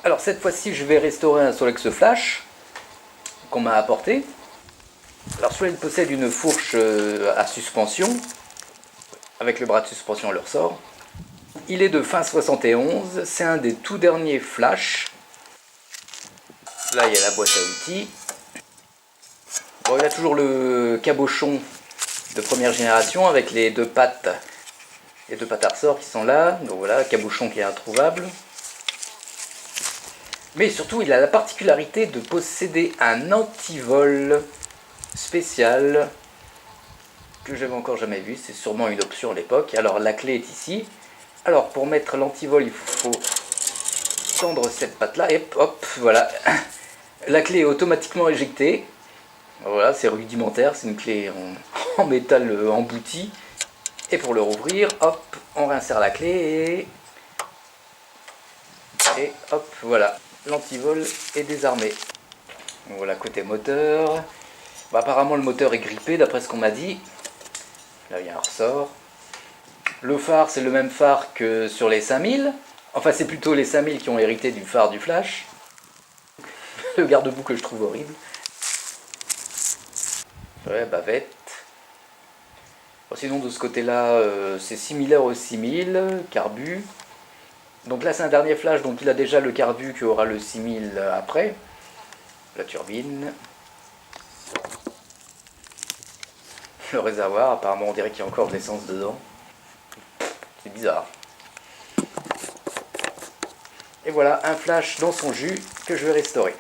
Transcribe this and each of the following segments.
Alors cette fois-ci, je vais restaurer un Solex Flash qu'on m'a apporté. Alors celui-là, il possède une fourche à suspension, avec le bras de suspension à le ressort. Il est de fin 71, c'est un des tout derniers Flash. Là, il y a la boîte à outils. Bon, il a toujours le cabochon de première génération avec les deux pattes à ressort qui sont là. Donc voilà, cabochon qui est introuvable. Mais surtout, il a la particularité de posséder un antivol spécial que j'avais encore jamais vu. C'est sûrement une option à l'époque. Alors la clé est ici. Alors pour mettre l'antivol, il faut tendre cette patte là et hop, voilà. La clé est automatiquement éjectée. Voilà, c'est rudimentaire, c'est une clé en métal embouti. Et pour le rouvrir, hop, on réinsère la clé et hop, voilà. L'antivol est désarmé. Donc voilà, côté moteur. Bah, apparemment le moteur est grippé d'après ce qu'on m'a dit. Là il y a un ressort. Le phare, c'est le même phare que sur les 5000. Enfin, c'est plutôt les 5000 qui ont hérité du phare du Flash. Le garde-boue que je trouve horrible. Ouais, bavette. Bon, sinon, de ce côté-là, c'est similaire au 6000, carbu. Donc là, c'est un dernier Flash, donc il a déjà le carbu qui aura le 6000 après. La turbine. Le réservoir, apparemment, on dirait qu'il y a encore de l'essence dedans. C'est bizarre. Et voilà, un Flash dans son jus que je vais restaurer.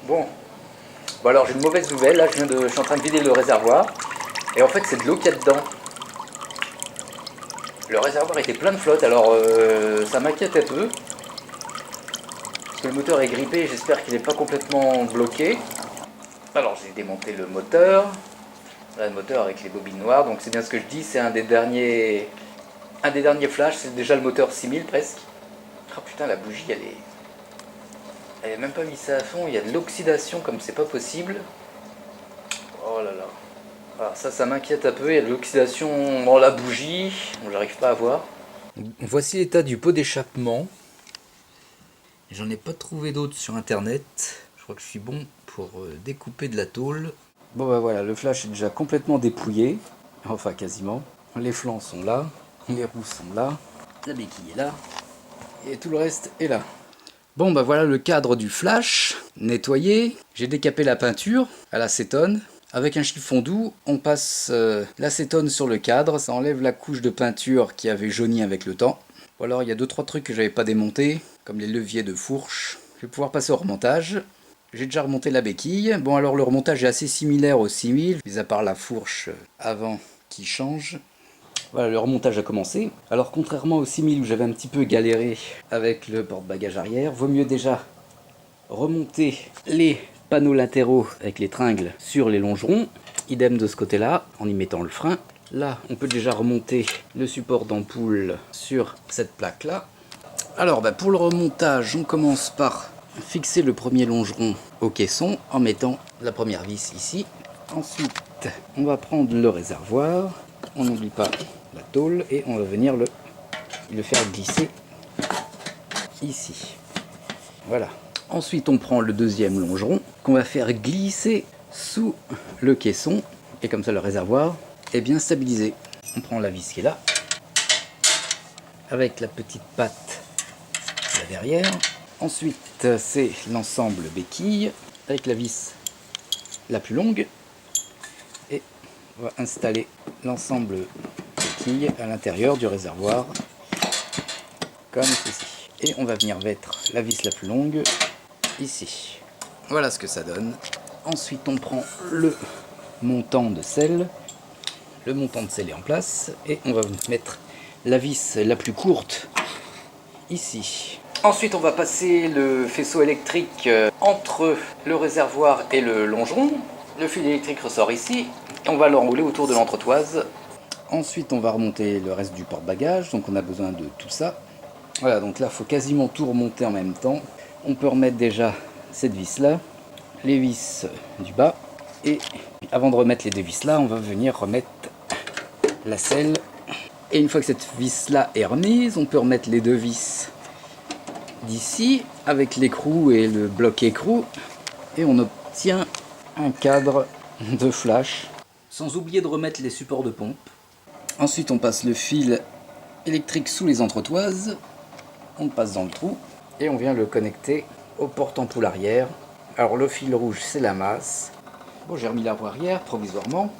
Bon alors j'ai une mauvaise nouvelle, là je suis en train de vider le réservoir. Et en fait c'est de l'eau qu'il y a dedans. Le réservoir était plein de flotte, alors ça m'inquiète un peu. Parce que le moteur est grippé, j'espère qu'il n'est pas complètement bloqué. Alors j'ai démonté le moteur. Là, le moteur avec les bobines noires, donc c'est bien ce que je dis, c'est un des derniers Flash, c'est déjà le moteur 6000 presque. Oh putain, la bougie elle est même pas vissée à fond, il y a de l'oxydation comme c'est pas possible. Oh là là. Alors ça m'inquiète un peu, il y a de l'oxydation dans la bougie, j'arrive pas à voir. Voici l'état du pot d'échappement. J'en ai pas trouvé d'autres sur internet. Je crois que je suis bon pour découper de la tôle. Bon bah voilà, le Flash est déjà complètement dépouillé. Enfin quasiment. Les flancs sont là, les roues sont là, la béquille est là, et tout le reste est là. Bon bah voilà le cadre du Flash, nettoyé. J'ai décapé la peinture à l'acétone. Avec un chiffon doux, on passe l'acétone sur le cadre, ça enlève la couche de peinture qui avait jauni avec le temps. Ou alors il y a 2-3 trucs que j'avais pas démontés, comme les leviers de fourche. Je vais pouvoir passer au remontage. J'ai déjà remonté la béquille. Bon alors le remontage est assez similaire au 6000, mis à part la fourche avant qui change. Voilà, le remontage a commencé. Alors contrairement au 6000 où j'avais un petit peu galéré avec le porte-bagages arrière, vaut mieux déjà remonter les panneaux latéraux avec les tringles sur les longerons. Idem de ce côté-là, en y mettant le frein. Là, on peut déjà remonter le support d'ampoule sur cette plaque-là. Alors, pour le remontage, on commence par fixer le premier longeron au caisson en mettant la première vis ici. Ensuite, on va prendre le réservoir. On n'oublie pas la tôle et on va venir le faire glisser ici. Voilà. Ensuite, on prend le deuxième longeron qu'on va faire glisser sous le caisson et comme ça le réservoir est bien stabilisé. On prend la vis qui est là avec la petite patte là derrière. Ensuite, c'est l'ensemble béquille avec la vis la plus longue et on va installer l'ensemble béquille à l'intérieur du réservoir comme ceci. Et on va venir mettre la vis la plus longue ici. Voilà ce que ça donne. Ensuite, on prend le montant de selle. Le montant de selle est en place. Et on va mettre la vis la plus courte ici. Ensuite, on va passer le faisceau électrique entre le réservoir et le longeron. Le fil électrique ressort ici. Et on va l'enrouler autour de l'entretoise. Ensuite, on va remonter le reste du porte-bagages. Donc, on a besoin de tout ça. Voilà, donc là, il faut quasiment tout remonter en même temps. On peut remettre déjà cette vis là, les vis du bas, et avant de remettre les deux vis là, on va venir remettre la selle. Et une fois que cette vis là est remise, on peut remettre les deux vis d'ici avec l'écrou et le bloc écrou et on obtient un cadre de flash, sans oublier de remettre les supports de pompe. Ensuite on passe le fil électrique sous les entretoises, on le passe dans le trou et on vient le connecter aux portes ampoule arrière. Alors le fil rouge c'est la masse. Bon, j'ai remis la roue arrière provisoirement,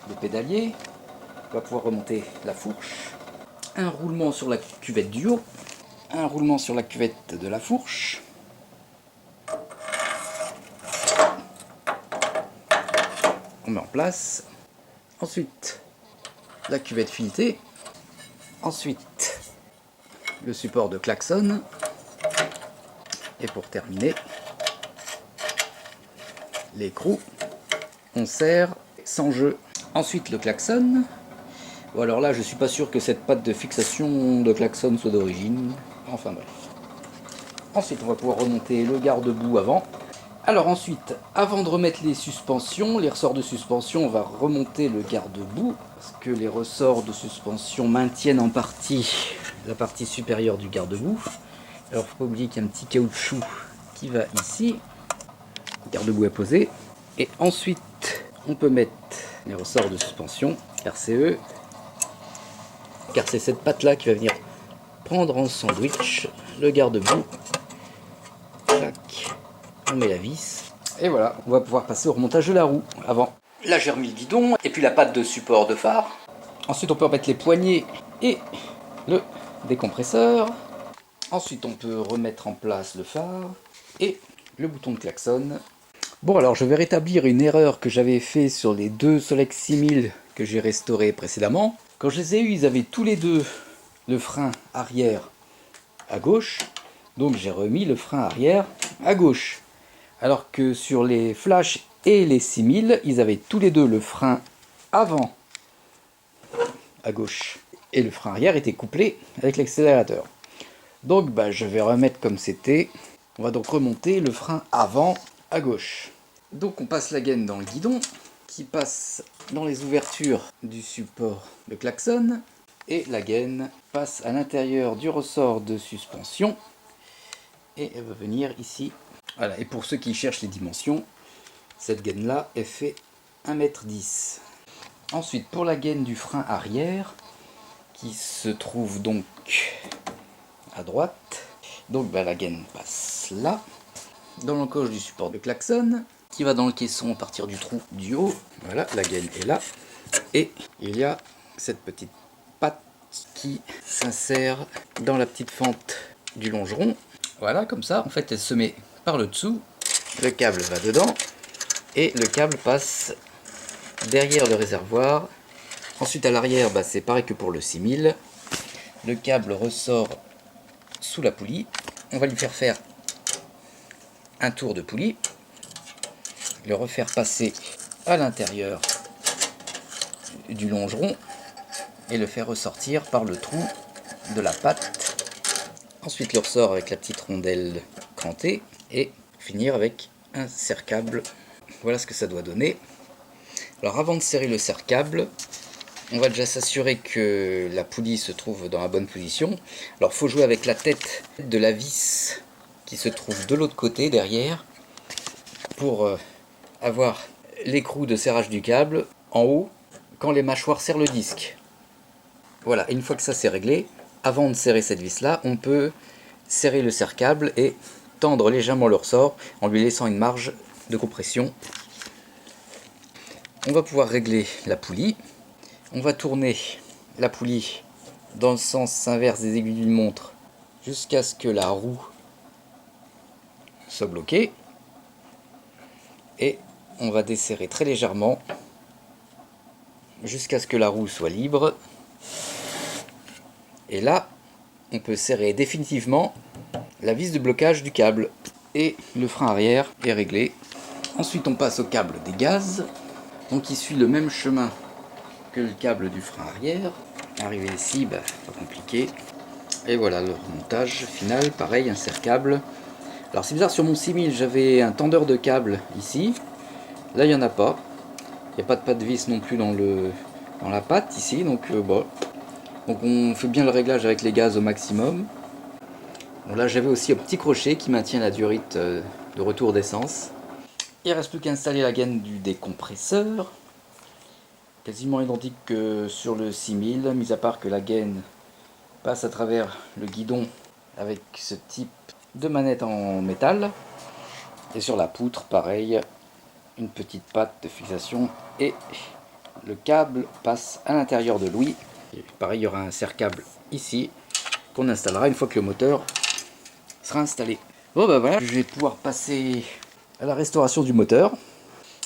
le pédalier, on va pouvoir remonter la fourche, un roulement sur la cuvette du haut, un roulement sur la cuvette de la fourche. On met en place. Ensuite, la cuvette filetée. Ensuite, le support de klaxon. Et pour terminer, l'écrou. On serre sans jeu. Ensuite, le klaxon. Bon, alors là, je suis pas sûr que cette patte de fixation de klaxon soit d'origine. Enfin bref. Ensuite, on va pouvoir remonter le garde-boue avant. Alors ensuite, avant de remettre les suspensions, les ressorts de suspension, on va remonter le garde-boue, parce que les ressorts de suspension maintiennent en partie la partie supérieure du garde-boue. Alors il ne faut pas oublier qu'il y a un petit caoutchouc qui va ici, le garde-boue est posé, et ensuite on peut mettre les ressorts de suspension, RCE, car c'est cette patte-là qui va venir prendre en sandwich le garde-boue. On met la vis, et voilà, on va pouvoir passer au remontage de la roue avant. Là j'ai remis le guidon, et puis la patte de support de phare. Ensuite on peut remettre les poignées et le décompresseur. Ensuite on peut remettre en place le phare et le bouton de klaxon. Bon, alors je vais rétablir une erreur que j'avais fait sur les deux Solex 6000 que j'ai restaurés précédemment. Quand je les ai eus, ils avaient tous les deux le frein arrière à gauche, donc j'ai remis le frein arrière à gauche. Alors que sur les Flash et les 6000, ils avaient tous les deux le frein avant à gauche et le frein arrière était couplé avec l'accélérateur. Donc je vais remettre comme c'était. On va donc remonter le frein avant à gauche. Donc on passe la gaine dans le guidon qui passe dans les ouvertures du support de klaxon et la gaine passe à l'intérieur du ressort de suspension et elle va venir ici. Voilà, et pour ceux qui cherchent les dimensions, cette gaine là est fait 1,10 m. Ensuite, pour la gaine du frein arrière, qui se trouve donc à droite, donc la gaine passe là, dans l'encoche du support de klaxon, qui va dans le caisson à partir du trou du haut. Voilà, la gaine est là, et il y a cette petite patte qui s'insère dans la petite fente du longeron. Voilà, comme ça, en fait, elle se met par le dessous, le câble va dedans et le câble passe derrière le réservoir. Ensuite à l'arrière, c'est pareil que pour le 6000, le câble ressort sous la poulie, on va lui faire un tour de poulie, le refaire passer à l'intérieur du longeron et le faire ressortir par le trou de la patte. Ensuite le ressort avec la petite rondelle crantée et finir avec un serre-câble. Voilà ce que ça doit donner. Alors avant de serrer le serre-câble, on va déjà s'assurer que la poulie se trouve dans la bonne position. Alors il faut jouer avec la tête de la vis qui se trouve de l'autre côté derrière pour avoir l'écrou de serrage du câble en haut quand les mâchoires serrent le disque. Voilà, et une fois que ça c'est réglé, avant de serrer cette vis là, on peut serrer le serre-câble et tendre légèrement le ressort en lui laissant une marge de compression. On va pouvoir régler la poulie. On va tourner la poulie dans le sens inverse des aiguilles d'une montre jusqu'à ce que la roue soit bloquée. Et on va desserrer très légèrement jusqu'à ce que la roue soit libre. Et là, on peut serrer définitivement la vis de blocage du câble. Et le frein arrière est réglé. Ensuite, on passe au câble des gaz. Donc il suit le même chemin que le câble du frein arrière. Arrivé ici, pas compliqué. Et voilà le remontage final, pareil, un serre-câble. Alors c'est bizarre, sur mon 6000 j'avais un tendeur de câble ici. Là il n'y en a pas. Il n'y a pas de patte vis non plus dans la patte ici. Donc on fait bien le réglage avec les gaz au maximum. Bon, là j'avais aussi un petit crochet qui maintient la durite de retour d'essence. Il ne reste plus qu'à installer la gaine du décompresseur. Quasiment identique que sur le 6000, mis à part que la gaine passe à travers le guidon avec ce type de manette en métal. Et sur la poutre, pareil, une petite patte de fixation et le câble passe à l'intérieur de l'ouïe. Et pareil, il y aura un serre-câble ici qu'on installera une fois que le moteur sera installé. Bon bah voilà, je vais pouvoir passer à la restauration du moteur.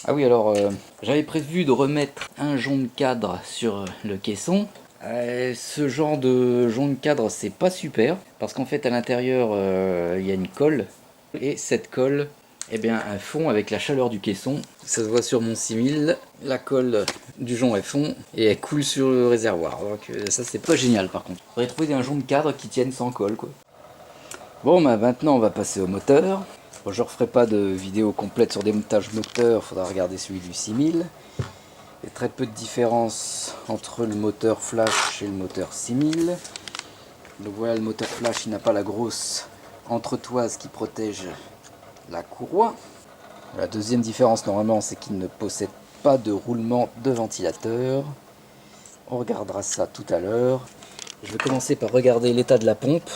Ah oui, alors j'avais prévu de remettre un jonc de cadre sur le caisson. Ce genre de jonc de cadre, c'est pas super parce qu'en fait à l'intérieur il y a une colle et cette colle, eh bien, elle fond avec la chaleur du caisson. Ça se voit sur mon 6000, la colle du jonc elle fond et elle coule sur le réservoir. Donc ça c'est pas génial par contre. Il faudrait trouver un jonc de cadre qui tienne sans colle quoi. Bon bah maintenant on va passer au moteur. Bon, je ne referai pas de vidéo complète sur des montages moteurs, il faudra regarder celui du 6000. Il y a très peu de différence entre le moteur flash et le moteur 6000. Donc voilà, le moteur flash il n'a pas la grosse entretoise qui protège la courroie. La deuxième différence normalement c'est qu'il ne possède pas de roulement de ventilateur. On regardera ça tout à l'heure. Je vais commencer par regarder l'état de la pompe.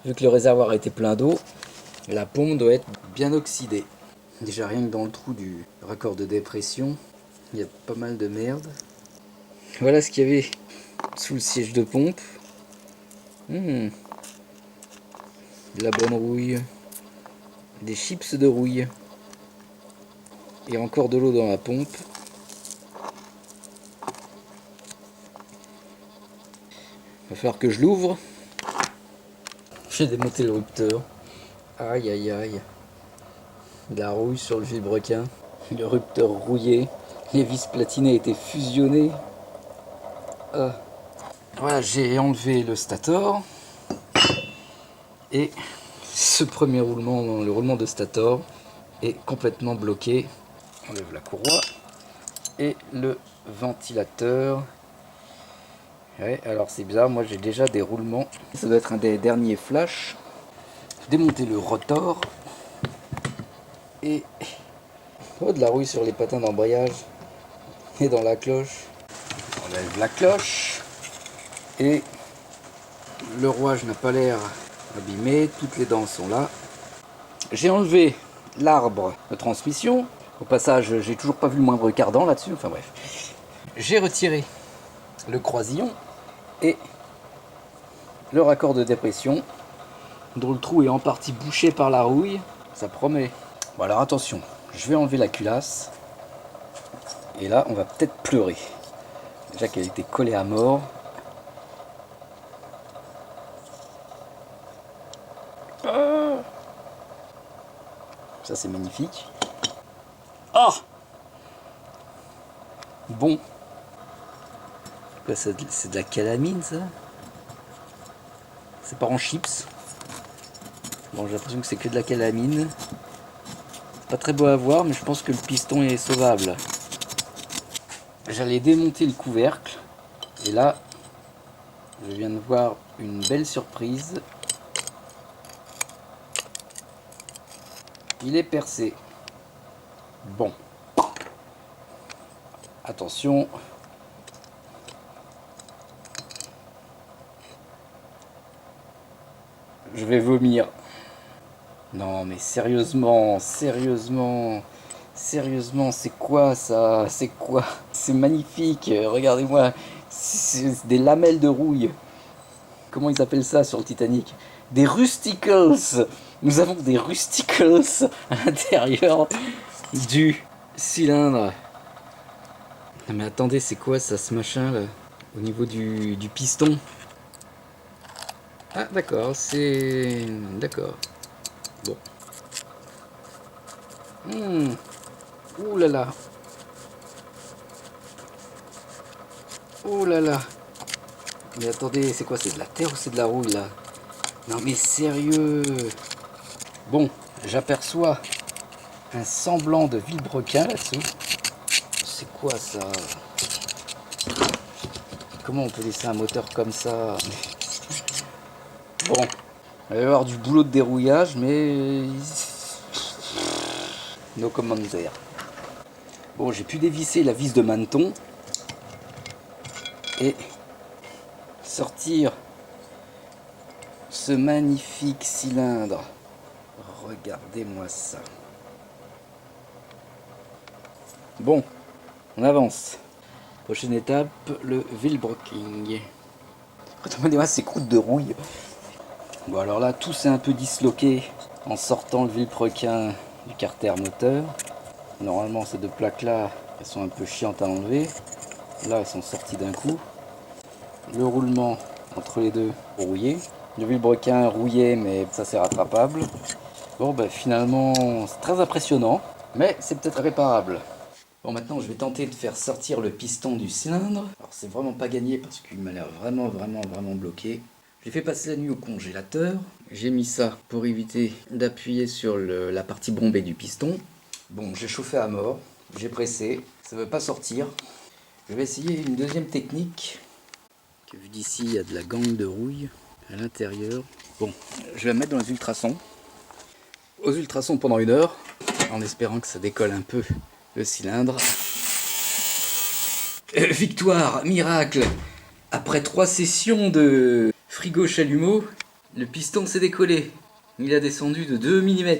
Vu que le réservoir a été plein d'eau, la pompe doit être bien oxydée. Déjà rien que dans le trou du raccord de dépression, il y a pas mal de merde. Voilà ce qu'il y avait sous le siège de pompe. De la bonne rouille. Des chips de rouille. Et encore de l'eau dans la pompe. Il va falloir que je l'ouvre. J'ai démonté le rupteur. Aïe aïe aïe. De la rouille sur le vilebrequin. Le rupteur rouillé. Les vis platinées étaient fusionnées. Voilà, j'ai enlevé le stator. Et ce premier roulement, le roulement de stator, est complètement bloqué. On enlève la courroie. Et le ventilateur. Ouais, alors c'est bizarre, moi j'ai déjà des roulements. Ça doit être un des derniers flash. Démonter le rotor. Et de la rouille sur les patins d'embrayage et dans la cloche. On enlève la cloche et le rouage n'a pas l'air abîmé, toutes les dents sont là. J'ai enlevé l'arbre de transmission. Au passage, j'ai toujours pas vu le moindre cardan là-dessus, enfin bref. J'ai retiré le croisillon et le raccord de dépression dont le trou est en partie bouché par la rouille. Ça promet. Bon alors attention, je vais enlever la culasse. Et là, on va peut-être pleurer. Déjà qu'elle était collée à mort. Ça, c'est magnifique. Ah! Bon. C'est de la calamine, ça? C'est pas en chips. Bon, j'ai l'impression que c'est que de la calamine. Pas très beau à voir, mais je pense que le piston est sauvable. J'allais démonter le couvercle. Et là, je viens de voir une belle surprise. Il est percé. Bon. Attention. Je vais vomir. Non mais sérieusement, sérieusement, c'est quoi ça? C'est quoi? C'est magnifique, regardez-moi, c'est des lamelles de rouille. Comment ils appellent ça sur le Titanic? Des rusticles. Nous avons des rusticles à l'intérieur du cylindre. Non mais attendez, c'est quoi ça, ce machin là? Au niveau du piston? Ah d'accord, c'est... D'accord. Bon. Ouh là là. Oh là là. Mais attendez, c'est quoi? C'est de la terre ou c'est de la rouille là? Non mais sérieux. Bon, j'aperçois un semblant de vilebrequin là-dessous. C'est quoi ça? Comment on peut laisser un moteur comme ça? Bon, Il va y avoir du boulot de dérouillage, mais no commentaire. Bon, j'ai pu dévisser la vis de maneton et sortir ce magnifique cylindre. Regardez-moi ça. Bon, on avance. Prochaine étape, le vilebrequing. Regardez-moi ces croûtes de rouille. Bon, alors là, tout s'est un peu disloqué en sortant le vilebrequin du carter moteur. Normalement, ces deux plaques-là, elles sont un peu chiantes à enlever. Là, elles sont sorties d'un coup. Le roulement entre les deux rouillé. Le vilebrequin rouillé, mais ça c'est rattrapable. Bon, ben finalement, c'est très impressionnant, mais c'est peut-être réparable. Bon, maintenant, je vais tenter de faire sortir le piston du cylindre. Alors, c'est vraiment pas gagné parce qu'il m'a l'air vraiment bloqué. J'ai fait passer la nuit au congélateur. J'ai mis ça pour éviter d'appuyer sur la partie bombée du piston. Bon, j'ai chauffé à mort, j'ai pressé, ça ne veut pas sortir. Je vais essayer une deuxième technique. Vu d'ici, il y a de la gangue de rouille à l'intérieur. Bon, je vais me mettre dans les ultrasons. Aux ultrasons pendant 1 heure, en espérant que ça décolle un peu le cylindre. Victoire, miracle! Après 3 sessions de frigo chalumeau, le piston s'est décollé. Il a descendu de 2 mm.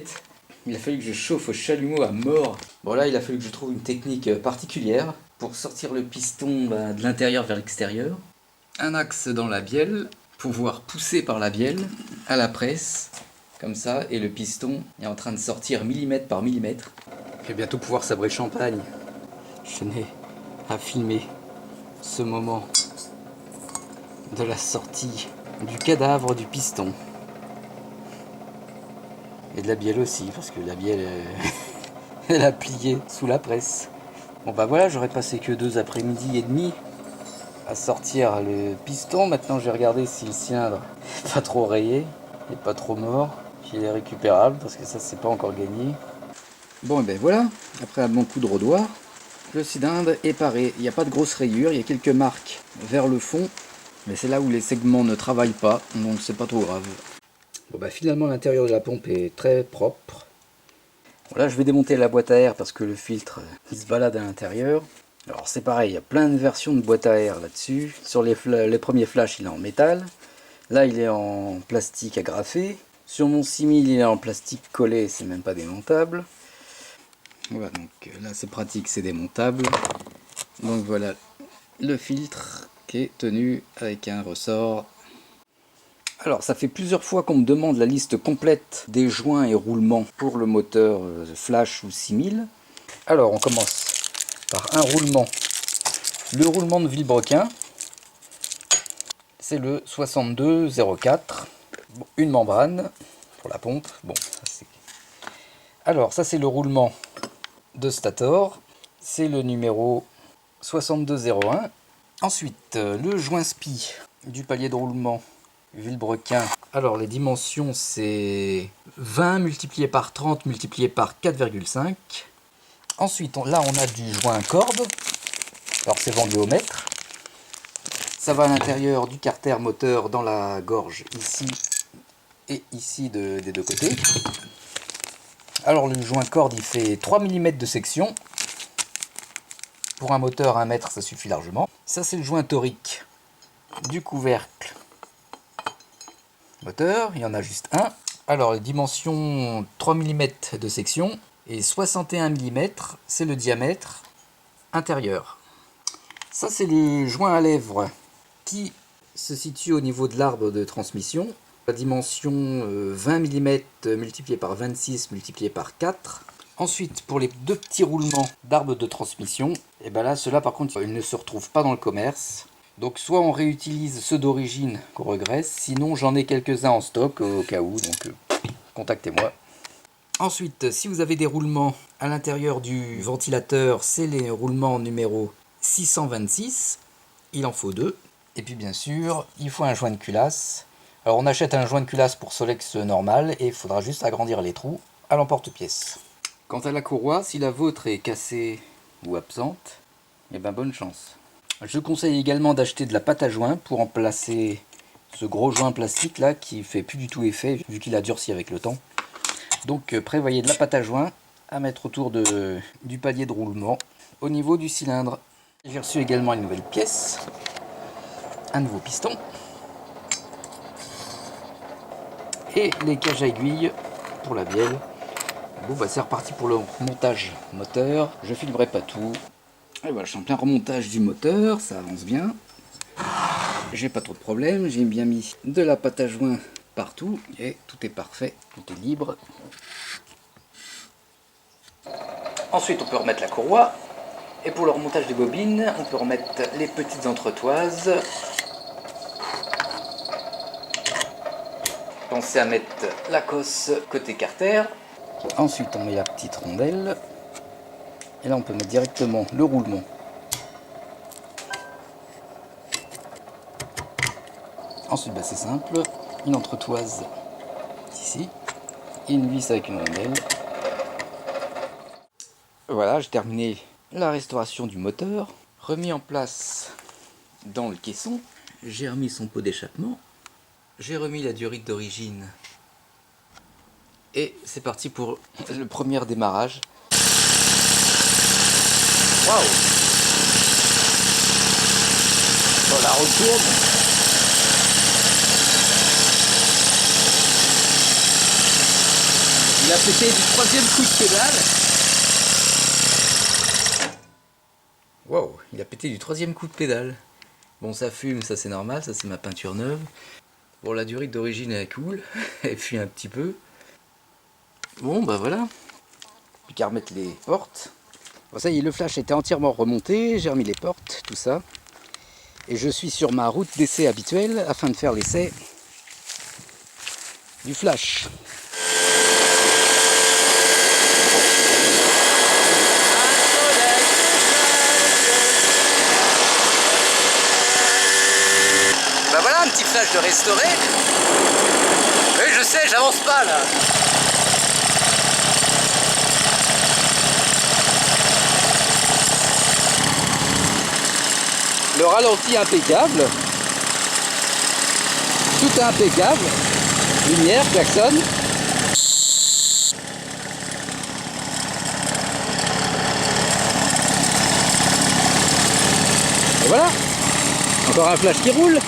Il a fallu que je chauffe au chalumeau à mort. Bon là, il a fallu que je trouve une technique particulière pour sortir le piston de l'intérieur vers l'extérieur. Un axe dans la bielle, pouvoir pousser par la bielle à la presse, comme ça, et le piston est en train de sortir millimètre par millimètre. Je vais bientôt pouvoir sabrer le champagne. Je n'ai à filmer ce moment de la sortie du cadavre du piston. Et de la bielle aussi, parce que la bielle, elle a plié sous la presse. Bon bah voilà, j'aurais passé que 2 après-midi et demi à sortir le piston. Maintenant je vais regarder si le cylindre n'est pas trop rayé et pas trop mort, s'il est récupérable, parce que ça c'est pas encore gagné. Bon et ben voilà, après un bon coup de rodoir, le cylindre est paré. Il n'y a pas de grosses rayures, il y a quelques marques vers le fond, mais c'est là où les segments ne travaillent pas, donc c'est pas trop grave. Bon bah finalement l'intérieur de la pompe est très propre. Bon, là je vais démonter la boîte à air parce que le filtre il se balade à l'intérieur. Alors c'est pareil, il y a plein de versions de boîte à air là-dessus. Sur les premiers flashs, il est en métal. Là, il est en plastique agrafé. Sur mon 6000, il est en plastique collé, c'est même pas démontable. Voilà, donc là c'est pratique, c'est démontable. Donc voilà le filtre qui est tenu avec un ressort. Alors ça fait plusieurs fois qu'on me demande la liste complète des joints et roulements pour le moteur Flash ou 6000. Alors on commence par un roulement. Le roulement de vilebrequin, c'est le 6204. Bon, une membrane pour la pompe. Bon, alors ça c'est le roulement de Stator. C'est le numéro 6201. Ensuite, le joint SPI du palier de roulement vilebrequin. Alors les dimensions c'est 20 multiplié par 30 multiplié par 4,5. Ensuite, là on a du joint corde. Alors c'est vendu au mètre. Ça va à l'intérieur du carter moteur dans la gorge ici et ici des deux côtés. Alors le joint corde il fait 3 mm de section. Pour un moteur 1 mètre ça suffit largement. Ça c'est le joint torique du couvercle moteur, il y en a juste un. Alors les dimensions 3 mm de section et 61 mm c'est le diamètre intérieur. Ça c'est le joint à lèvres qui se situe au niveau de l'arbre de transmission. La dimension 20 mm multiplié par 26 multiplié par 4. Ensuite, pour les deux petits roulements d'arbre de transmission, et ben là, ceux-là par contre, ils ne se retrouvent pas dans le commerce. Donc soit on réutilise ceux d'origine qu'on regresse, sinon j'en ai quelques-uns en stock au cas où, donc contactez-moi. Ensuite, si vous avez des roulements à l'intérieur du ventilateur, c'est les roulements numéro 626, il en faut 2. Et puis bien sûr, il faut un joint de culasse. Alors on achète un joint de culasse pour Solex normal et il faudra juste agrandir les trous à l'emporte-pièce. Quant à la courroie, si la vôtre est cassée ou absente, eh ben bonne chance. Je conseille également d'acheter de la pâte à joint pour en placer ce gros joint plastique là qui fait plus du tout effet vu qu'il a durci avec le temps. Donc prévoyez de la pâte à joint à mettre autour du palier de roulement au niveau du cylindre. J'ai reçu également une nouvelle pièce, un nouveau piston et les cages à aiguilles pour la bielle. Bon bah c'est reparti pour le montage moteur, je filmerai pas tout. Et voilà, je suis en plein remontage du moteur, ça avance bien. J'ai pas trop de problèmes, j'ai bien mis de la pâte à joint partout et tout est parfait, tout est libre. Ensuite on peut remettre la courroie et pour le remontage des bobines on peut remettre les petites entretoises. Pensez à mettre la cosse côté carter. Ensuite on met la petite rondelle et là on peut mettre directement le roulement. Ensuite bah, c'est simple, une entretoise ici et une vis avec une rondelle. Voilà, j'ai terminé la restauration du moteur, remis en place dans le caisson, j'ai remis son pot d'échappement, j'ai remis la durite d'origine et c'est parti pour le premier démarrage. Waouh! On la retourne. Il a pété du troisième coup de pédale. Wow, il a pété du troisième coup de pédale. Bon, ça fume, ça c'est normal, ça c'est ma peinture neuve. Bon, la durite d'origine elle coule, elle fuit un petit peu. Bon, bah voilà. Plus qu'à remettre les portes. Bon, ça y est, le flash était entièrement remonté, j'ai remis les portes, tout ça. Et je suis sur ma route d'essai habituelle afin de faire l'essai du flash. Bah voilà un petit flash de restauré. Oui, je sais, j'avance pas là. Le ralenti impeccable. Tout est impeccable. Lumière, klaxon. Et voilà. Encore un flash qui roule.